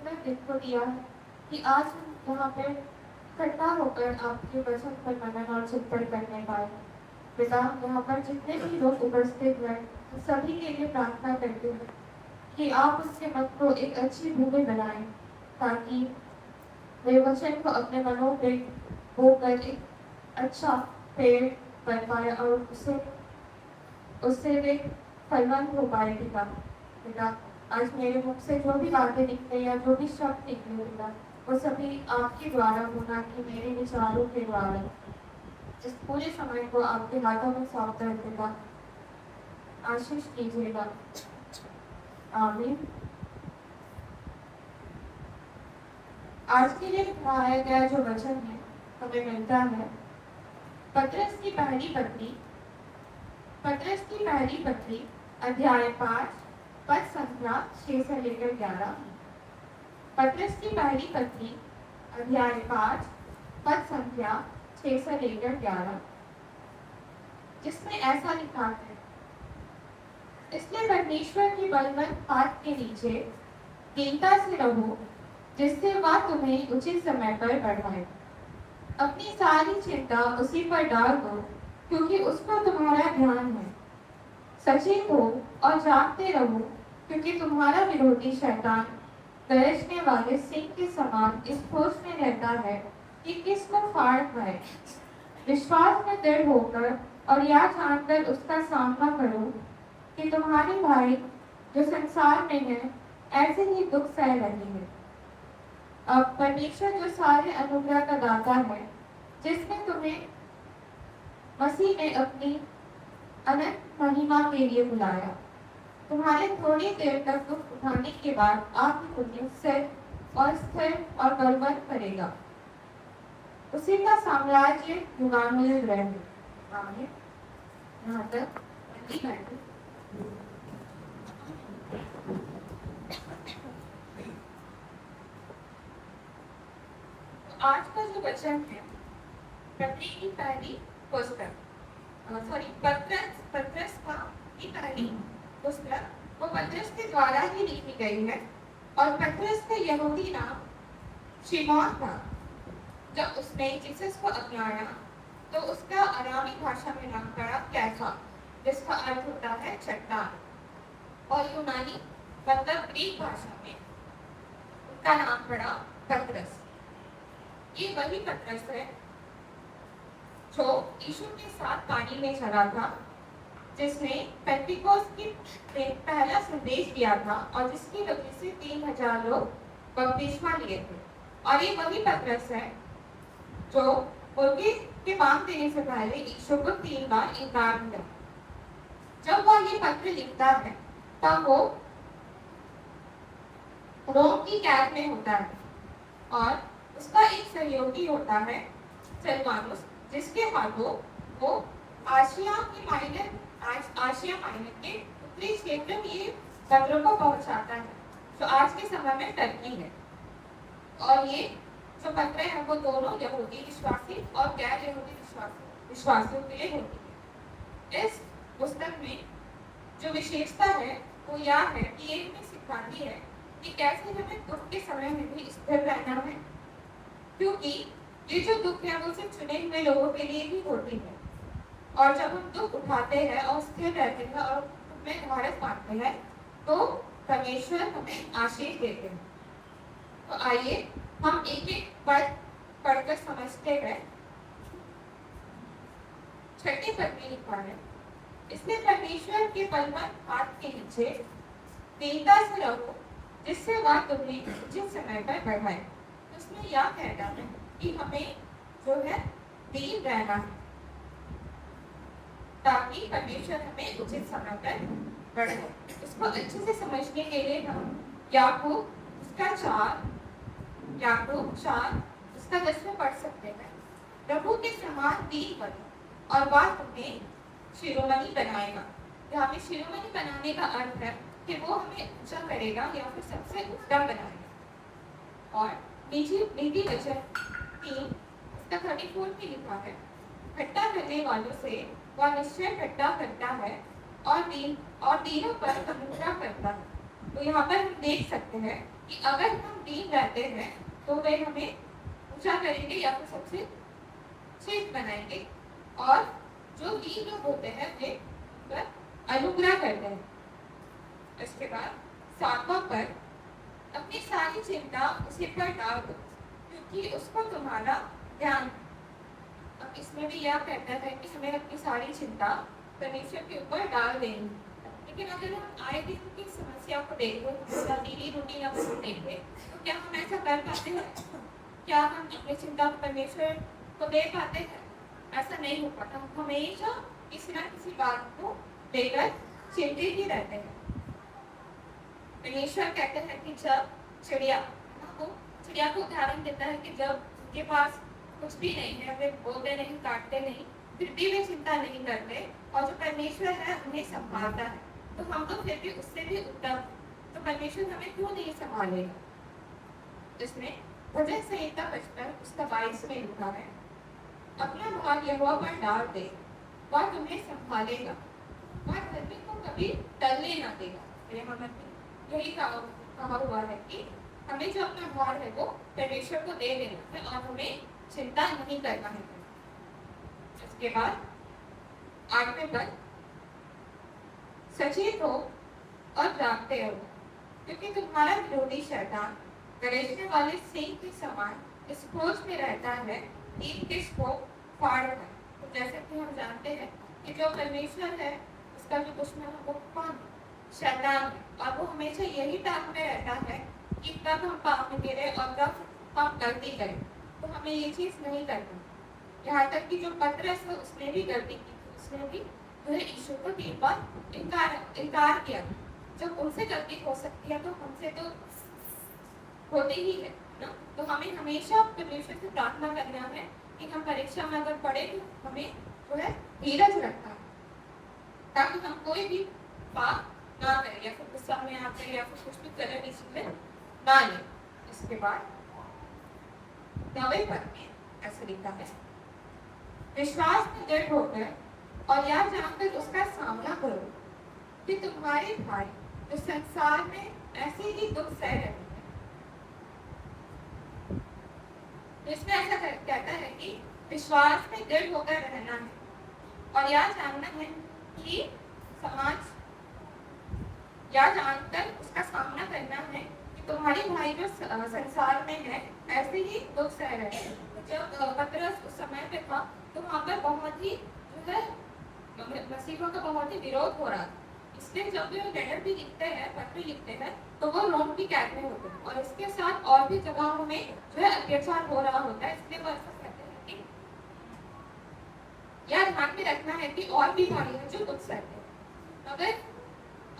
सुंदर दिन को दिया है कि आज हम यहाँ पे इकट्ठा होकर आपके वचन पर मनन और चिंतन करने पाए। पिता, यहाँ पर जितने भी लोग उपस्थित हैं, उन सभी के लिए प्रार्थना करते हैं कि आप उसके मन को एक अच्छी भूमि बनाएं, ताकि वे वचन को अपने मनों पे बोकर एक अच्छा पेड़ बन पाए और उसे उससे वे फलवंत हो पाए। पिता पिता आज मेरे मुख से जो भी बातें निकले या जो भी शब्द निकले पिता, वो सभी आपके द्वारा होना कि मेरे विचारों के द्वारा। इस पूरे समय को आपके हाथों में सौंप कर पिता आशीष कीजिएगा। आमीन। आज के लिए पढ़ाया गया जो वचन है हमें मिलता है पतरस की पहली पत्री अध्याय 5 पद संख्या 6 से लेकर 11। पतरस की पहली पत्री अध्याय 5 पद संख्या 6 से लेकर 11, जिसमें ऐसा लिखा है, इसलिए परमेश्वर की बलवंत हाथ के नीचे दीनता से रहो, जिससे वह तुम्हें उचित समय पर बढ़ाए। अपनी सारी चिंता उसी पर डाल दो, क्योंकि उस पर तुम्हारा ध्यान है। सचेत हो और जागते रहो, क्योंकि तुम्हारा विरोधी शैतान गरजने वाले सिंह के समान इस खोज में रहता है कि किसको फाड़ खाए। विश्वास में दृढ़ होकर और यह जानकर उसका सामना करो कि तुम्हारे भाई जो संसार में है ऐसे ही दुख सह रहे हैं। अब परमेश्वर जो सारे अनुग्रह का दाता है, जिसने तुम्हें मसीह में अपनी अनंत महिमा के लिए बुलाया, तुम्हारे थोड़ी देर तक दुख उठाने के बाद आपकी तुम्हें स्थिर और बलवंत करेगा। उसी का साम्राज्य युगानुयुग रहे। आमीन। यहाँ तक आज का जो वचन है की पहली पुस्तक पतरस की पहली पुस्तक वो पतरस के द्वारा ही लिखी गई है। और पतरस का यहूदी नाम शिमोन था। जब उसने जीसस को अपनाया तो उसका अरामी भाषा में नाम पड़ा कैफा, जिसका अर्थ होता है चट्टान, और यूनानी मतलब ग्रीक भाषा में उसका नाम पड़ा पतरस। ये वही पतरस है जो यीशु के साथ पानी में चला था, जिसने पेंटिकोस्ट की पहला संदेश दिया था और जिसकी वजह से 3000 लोग बपतिस्मा लिए थे। और ये वही पतरस है जो मुर्गी के मांग देने से पहले यीशु को 3 बार इनकार किया। जब वह ये पत्र लिखता है तब वो रोम की कैद में होता है और उसका एक सहयोगी होता है सिलवानुस, जिसके हाथों वो आशिया माइनर के उत्तरी क्षेत्र में ये पत्रों को पहुंचाता है, जो आज के समय में टर्की है। और ये जो पत्र है वो दोनों यहूदी विश्वासी और गैर यहूदी विश्वासियों के लिए होती है। इस पुस्तक में जो विशेषता है वो यह है कि ये हमें सिखाती है कि कैसे हमें दुख के समय में भी स्थिर रहना है, क्योंकि ये जो दुख है वो सिर्फ चुने हुए लोगों के लिए ही होती है। और जब हम दुख उठाते हैं और स्थिर रहते हैं और उसमें भारत पाते हैं तो परमेश्वर हमें आशीष देते हैं। तो आइए हम एक एक पद पढ़कर समझते हैं। 6 पद में लिखा है, इसलिए परमेश्वर के बलवंत हाथ के नीचे दीनता से रहो, जिससे वह तुम्हें उचित समय पर बढ़ाए। उसमें यह कहना है कि हमें जो है दीन रहना है, ताकि परमेश्वर हमें उचित समय पर बढ़ाए। इसको अच्छे से समझने के लिए हम याकूब 4 उसका 10 में पढ़ सकते हैं। प्रभु के समान दीन बनो और वह तुम्हें शिरोमणि बनाएगा। यहाँ पे शिरोमणि बनाने का अर्थ है कि वो हमें ऊंचा करेगा या फिर सबसे उत्तम बनाएगा। और नीति वचन 3 उसका 34 में लिखा है, ठट्टा करने वालों से वह निश्चय ठट्टा करता है और दीनों पर अनुग्रह करता है। तो यहाँ पर हम देख सकते हैं कि अगर हम 3 रहते हैं तो वे हमें ऊंचा करेंगे या फिर सबसे श्रेष्ठ बनाएंगे, और जो 3 लोग होते हैं वे पर अनुग्रह करते हैं। इसके बाद 7वां पर अपनी सारी चिंता उसी पर डाल दो क्योंकि उसको तुम्हारा ध्यान। अब इसमें भी यह कहता है कि हमें अपनी सारी चिंता परमेश्वर के ऊपर डाल देनी। लेकिन अगर हम आए दिन की समस्या को देखें, डेली रूटीन अपनी देखें, तो क्या हम ऐसा कर पाते हैं? क्या हम अपनी चिंता परमेश्वर को दे पाते हैं? ऐसा नहीं हो पाता। हम हमेशा किसी न किसी बात को लेकर चिंतित ही रहते हैं। परमेश्वर कहते हैं कि जब चिड़िया को उदाहरण देता है कि जब उनके पास कुछ भी नहीं है, वे बोलते नहीं, काटते नहीं, फिर भी वे चिंता नहीं करते, और जो परमेश्वर है उन्हें संभालता है, तो हम तो फिर भी उससे भी उत्तम, तो परमेश्वर हमें क्यों नहीं संभालेगा? जिसमें भजन संहिता 55 उसका 22 में लिखा है, अपना भार यहोवा पर डाल दे, वह तुम्हें संभालेगा, वह धर्मी को कभी टलने ना देगा। यहाँ में यही कहा हुआ है कि हमें जो अपना भार है वो परमेश्वर को दे देना है और हमें चिंता नहीं करना है। इसके बाद 8वें पद, सचेत हो और जागते रहो क्योंकि तुम्हारा विरोधी शैतान गरजने वाले सिंह के समान इस खोज में रहता है कि किसको फाड़ है। तो जैसे कि हम जानते हैं कि जो परमेश्वर है उसका जो दुश्मन है वो कौन? शैतान है, और वो हमेशा यही ताकते रहता है कि कब हम पाप में गिरे और कब हम गलती करें, तो हमें ये चीज नहीं करना। यहाँ तक कि जो पतरस है उसने भी गलती की थी, उसने भी जो है यीशु को 3 बार इनकार किया। जब उनसे गलती हो सकती है तो हमसे तो होती ही है ना। तो हमें हमेशा परमेश्वर से प्रार्थना करना है कि हम परीक्षा में अगर पढ़े तो हमें जो है धीरज रखना है ताकि हम कोई भी पाप ना करें या फिर गुस्सा में आते या फिर कुछ भी करें इसमें ना लें। इसके बाद 9वें पद में ऐसे लिखा है, विश्वास में दृढ़ होकर और यह जानकर उसका सामना करो कि तुम्हारे भाई जो संसार में ऐसे ही दुख सह रहे हैं। इसमें ऐसा कहता है कि विश्वास में दृढ़ होकर रहना है और यह जानना है कि यह जानकर उसका सामना करना है कि तुम्हारे भाई जो संसार में है ऐसे ही दुख सह रहे हैं। जब पतरस उस समय पे था तो वहाँ पर बहुत ही जो है मसीहों का बहुत ही विरोध हो रहा था। इसलिए जब भी वो लेटर भी लिखते हैं, पत्र लिखते हैं, तो वो रोम की कैद में होते हैं और इसके साथ और भी जगहों में जो है अत्याचार हो रहा होता है। इसलिए वो ऐसा कहते हैं कि यह ध्यान में रखना है कि और भी भाई हैं जो दुख सहते हैं।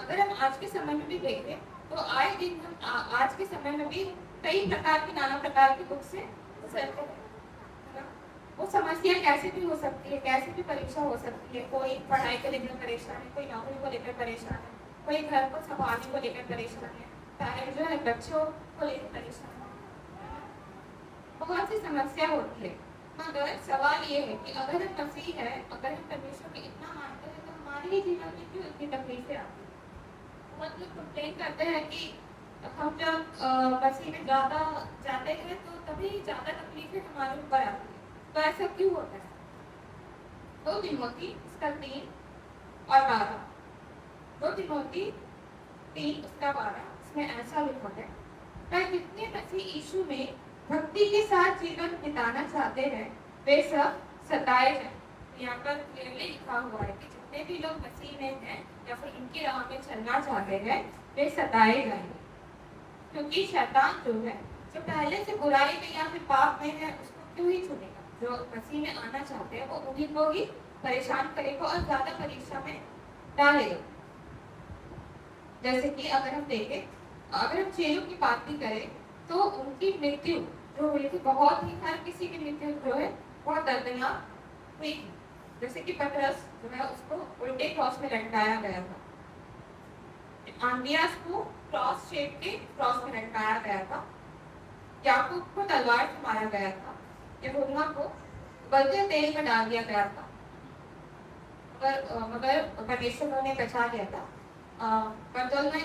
अगर हम आज के समय में भी देखें तो आए दिन हम आज के समय में भी कई प्रकार की नाना प्रकार के दुख से गुजरते हैं। वो समस्या कैसे भी हो सकती है, कैसे भी परीक्षा हो सकती है। कोई पढ़ाई को लेकर परेशान है, कोई नौकरी को लेकर परेशान है, कोई घर को संभालने को लेकर परेशान है, चाहे जो है बच्चों को लेकर परेशान है। बहुत सी समस्या होती है, मगर सवाल ये है कि अगर हम मसीह है, अगर हम परमेश्वर को इतना मानते हैं तो हमारे ही जीवन में क्यों इतनी तकलीफें आती है? बहुत लोग कंप्लेन करते हैं कि हम जब मसीह में ज़्यादा जाते हैं तो तभी ज़्यादा तकलीफें हमारे ऊपर आती है। तो ऐसा क्यों होता है? 2 तिमोथी उसका 3 और 12, 2 तिमोथी 3 उसका 12 इसमें ऐसा लिखा है, पर जितने मसीह यीशु में भक्ति के साथ जीवन बिताना चाहते हैं वे सब सताए जाएं। यहाँ पर क्लियरली लिखा हुआ है कि जितने भी लोग मसीह में हैं या फिर इनकी राह में चलना चाहते हैं वे सताए जाएंगे, क्योंकि शैतान जो है जो पहले से बुराई में या फिर पाप में है उसको क्यों ही चुनेगा। जो मसीह में आना चाहते हैं वो उन्हीं को ही परेशान करेगा और ज्यादा परीक्षा में डालेगा। जैसे कि अगर हम देखें, अगर हम चेलों की बात भी करें तो उनकी मृत्यु जो हुई थी बहुत ही, हर किसी की मृत्यु जो है बहुत दर्दनाक हुई थी। जैसे कि पतरस जो है उसको उल्टे क्रॉस में लटकाया गया था, आंद्रियास को क्रॉस शेप के क्रॉस में लटकाया गया था, याकूब को तलवार से मारा गया था, यहूदा को उबलते तेल में डाल दिया गया था, मगर परमेश्वर ने बचा लिया था। बरतोल्मै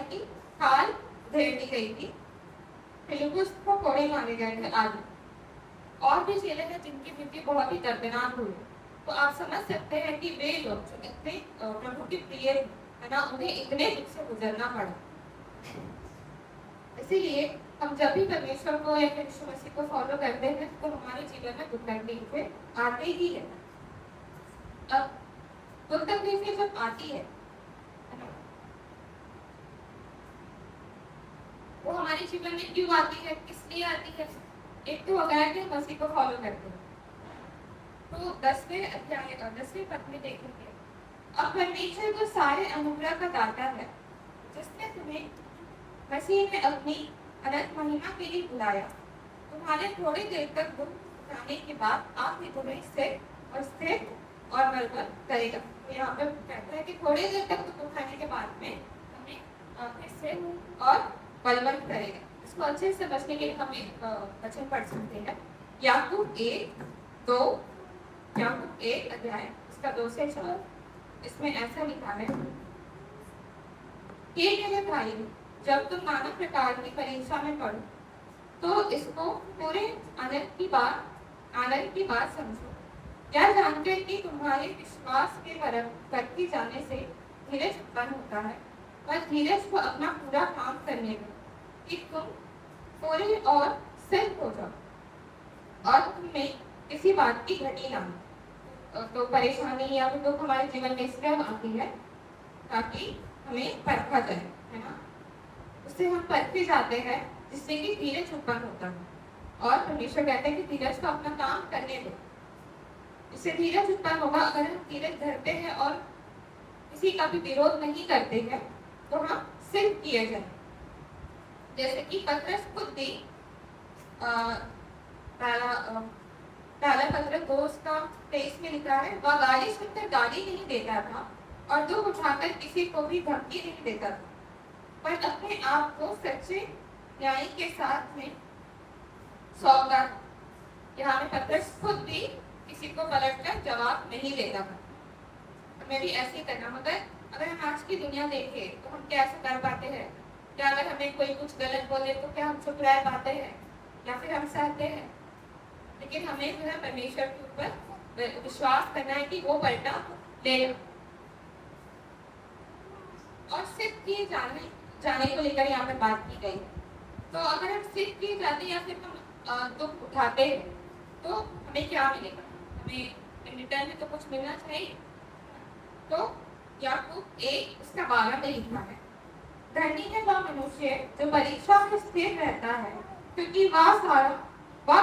की खाल घेर दी गई थी, फिलिपुस को कोड़े मारे गए थे आदि। और भी चेले हैं जिनकी मृत्यु बहुत ही दर्दनाक हुई। तो आप समझ सकते हैं कि वे लोग जो इतने प्रभु के प्रिय है ना, उन्हें इतने दुख से गुजरना पड़ा। इसीलिए हम जब भी परमेश्वर को या फिर यीशु मसीह को फॉलो करते हैं तो हमारे जीवन में दुख तकलीफें आते ही है। अब दुख तकलीफें जब आती है ना, वो हमारे जीवन में क्यों आती है, किस लिए आती है? एक तो अगर हम मसीह को फॉलो करते हैं तो 10वें पद में देखेंगे, अब परमेश्वर तो सारे अनुग्रह का दाता है, जिसने तुम्हें मसीह में अपनी अनंत महिमा के लिए बुलाया। तुम्हारे थोड़ी देर तक दुख उठाने के बाद आप ही तुम्हें स्थिर और बलवान करेगा। तो यहाँ पे कहता है कि थोड़ी देर तक दुख उठाने के बाद में हमें आपके स्थिर और बलवान करेगा। इसको अच्छे से समझने के लिए हम एक वचन पढ़ सकते हैं। याकूब 1 अध्याय इसका 2 से 4, इसमें ऐसा लिखा है कि मेरे भाई, जब तुम नाना प्रकार की परीक्षा में पढ़ो तो इसको पूरे आनंद की बात समझो। क्या जानते हैं कि तुम्हारे विश्वास के बढ़ती जाने से धीरज उत्पन्न होता है, और धीरज को अपना पूरा काम करने में कि तुम पूरे और सिद्ध हो जाओ और तुम्हें किसी बात की घटी ना हो। तो परेशानी या फिर दुख हमारे जीवन में इसलिए आती है ताकि हमें परखा जाए, है ना। उससे हम परखे जाते हैं जिससे कि धीरज उत्पन्न होता है, और परमेश्वर कहते हैं कि धीरज को अपना काम करने दो, इससे धीरज उत्पन्न होगा। अगर हम धीरज धरते हैं और किसी का भी विरोध नहीं करते हैं तो हम सिद्ध किए जाए। जैसे कि पतरस खुद भी पहला पत्र 2:23 में लिखा है, वह गाली सुनकर गाली नहीं देता था और दुख उठाकर किसी को भी धमकी नहीं देता था, पर अपने आप को सच्चे न्याय के साथ में सौंपता। यहाँ में पतरस खुद भी किसी को पलटकर जवाब नहीं देता था। हमें भी ऐसे करना, मगर अगर हम आज की दुनिया देखें तो हम क्या ऐसा कर पाते हैं? क्या अगर हमें कोई कुछ गलत बोले तो क्या हम चुप रह पाते हैं या फिर हम सहते हैं? लेकिन हमें जो है परमेश्वर के ऊपर विश्वास करना है कि वो पलटा लेगा। और सिद्ध किए जाने को लेकर यहाँ पर बात की गई। तो अगर हम सिद्ध किए जाते या फिर हम दुख उठाते हैं तो हमें क्या मिलेगा? हमें रिटर्न में तो कुछ मिलना चाहिए। तो याकूब 1:12 में लिखा है, धनी है वह मनुष्य जो परीक्षा में स्थिर रहता है, क्योंकि वह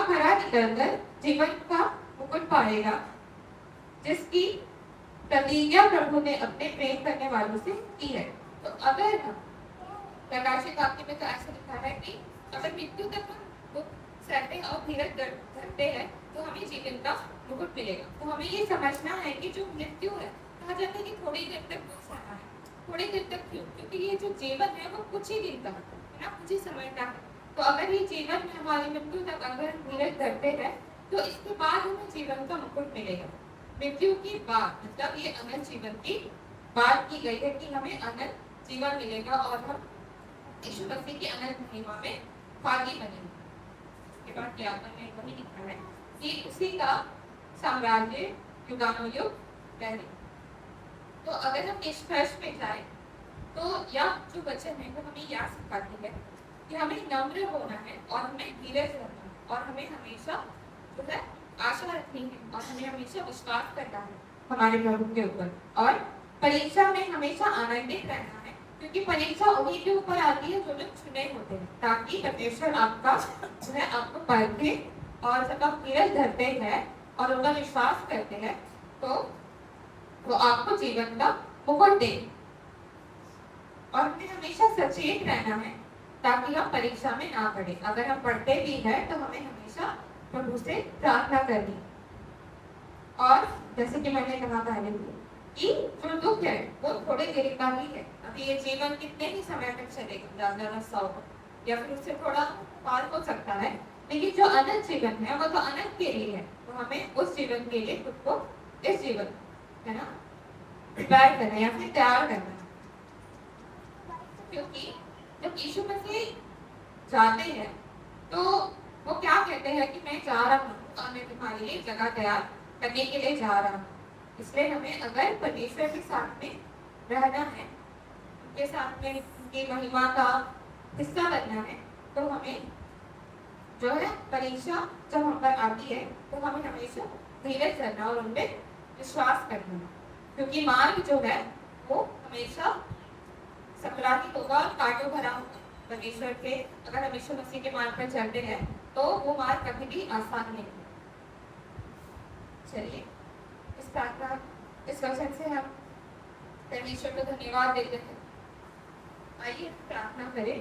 खरा निकलकर जीवन का मुकुट पाएगा, जिसकी प्रतिज्ञा प्रभु ने अपने प्रेम करने वालों से की है। तो अगर हम प्रकाशित वाक्य में तो ऐसा लिखा है कि अगर मृत्यु तक हम दुख सहते और धीरज धरते हैं तो हमें जीवन का मुकुट मिलेगा। तो हमें ये समझना है कि जो मृत्यु है, कहा जाता है कि थोड़ी देर तक दुख सहना है। थोड़ी देर तक क्यों? क्योंकि ये जो जीवन है वो कुछ ही दिन का है ना, कुछ ही समय का है। तो अगर ये जीवन में हमारी मृत्यु तक अगर धीरज धरते हैं तो इसके बाद हमें जीवन का मुकुट मिलेगा। मृत्यु की बात मतलब ये अनंत जीवन की बात की गई है कि हमें अनंत जीवन मिलेगा और हम यीशु मसीह की अनंत महिमा में भागी बनेंगे। इसके बाद ज्ञापन में वही लिखा है कि उसी का साम्राज्य युगानुयुग रहेगा। तो अगर हम निष्कर्ष में जाए तो यह जो वचन है वो हमें यह सिखाती है कि हमें नम्र होना है और हमें धीरज रखना है और हमें हमेशा जो है आशा रखनी है और हमें हमेशा विश्वास करना है हमारे प्रभु के ऊपर, और परीक्षा में हमेशा आनंदित रहना है, क्योंकि परीक्षा उन्हीं के ऊपर आती है जो लोग चुने होते हैं, ताकि परमेश्वर आपका जो है आपको परखे, और जब आप धीरज धरते हैं और उनका विश्वास करते हैं तो वो आपको जीवन का मुकुट देंगे। और हमें हमेशा सचेत रहना है ताकि हम परीक्षा में ना पड़े। अगर हम पढ़ते भी हैं तो हमें हमेशा प्रभु से प्रार्थना करनी। और जैसे कि मैंने कहा पहले कि जो दुख है वो थोड़ी देर का ही है। अभी ये जीवन कितने ही समय तक चलेगा, ज़्यादा 100 या फिर उससे थोड़ा पार हो सकता है, लेकिन जो अनंत जीवन है वो तो अनंत के लिए है। तो हमें उस जीवन के लिए खुद को इस जीवन है ना प्रिपेयर करना या फिर तैयार करना, क्योंकि जब यीशु मसीह जाते हैं तो वो क्या कहते हैं कि मैं जा रहा हूँ और मैं तुम्हारे लिए जगह तैयार करने के लिए जा रहा हूँ। इसलिए हमें अगर परमेश्वर के साथ में रहना है, उनके साथ में उनकी महिमा का हिस्सा बनना है, तो हमें जो है परीक्षा जब हम पर आती है तो हमें हमेशा धीरज करना और उन पर विश्वास करना, क्योंकि मार्ग जो है वो हमेशा सकरा ही होगा और कांटों भरा होगा। परमेश्वर के अगर हम यीशु मसीह के मार्ग पर चलते हैं तो वो मार्ग कभी भी आसान नहीं है। चलिए इस प्रार्थना इस वचन से हम परमेश्वर को धन्यवाद देते हैं। आइए प्रार्थना करें।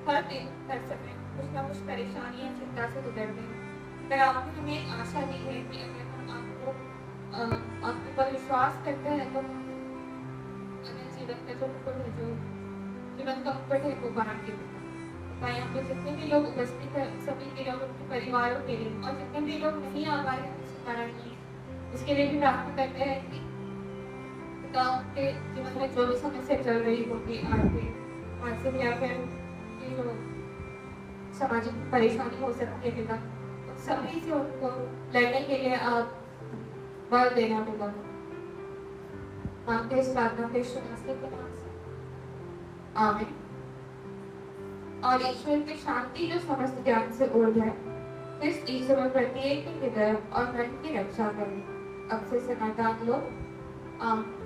हर दिन हर समय कुछ ना कुछ परेशानियां चिंता से गुजरते हैं, अगर आपने हमें आशा दी है कि अगर हम आपके पर विश्वास करते हैं तो हमें जीवन का जो मुकुट है, जो जीवन का मुकुट है वो बांट के देगा। यहाँ पे जितने भी लोग उपस्थित हैं सभी के लोग उनके परिवारों के लिए और जितने भी लोग नहीं आ पाए हैं इस कारण उसके लिए भी प्रार्थना करते हैं कि पिता के जीवन में जो भी समस्या चल रही होगी आर्थिक मानसिक या फिर जो सामाजिक परेशानी हो सकती है पिता, सभी से उनको लड़ने के लिए आप बल देना होगा। मांगते इस प्रार्थना के यीशु मसीह के नाम से, आमीन। और ईश्वर की शांति जो समस्त ज्ञान से ऊर्ध्व है, इस ईश्वर में प्रत्येक हृदय और मन की रक्षा करें अब से सनातन लोग। आमीन।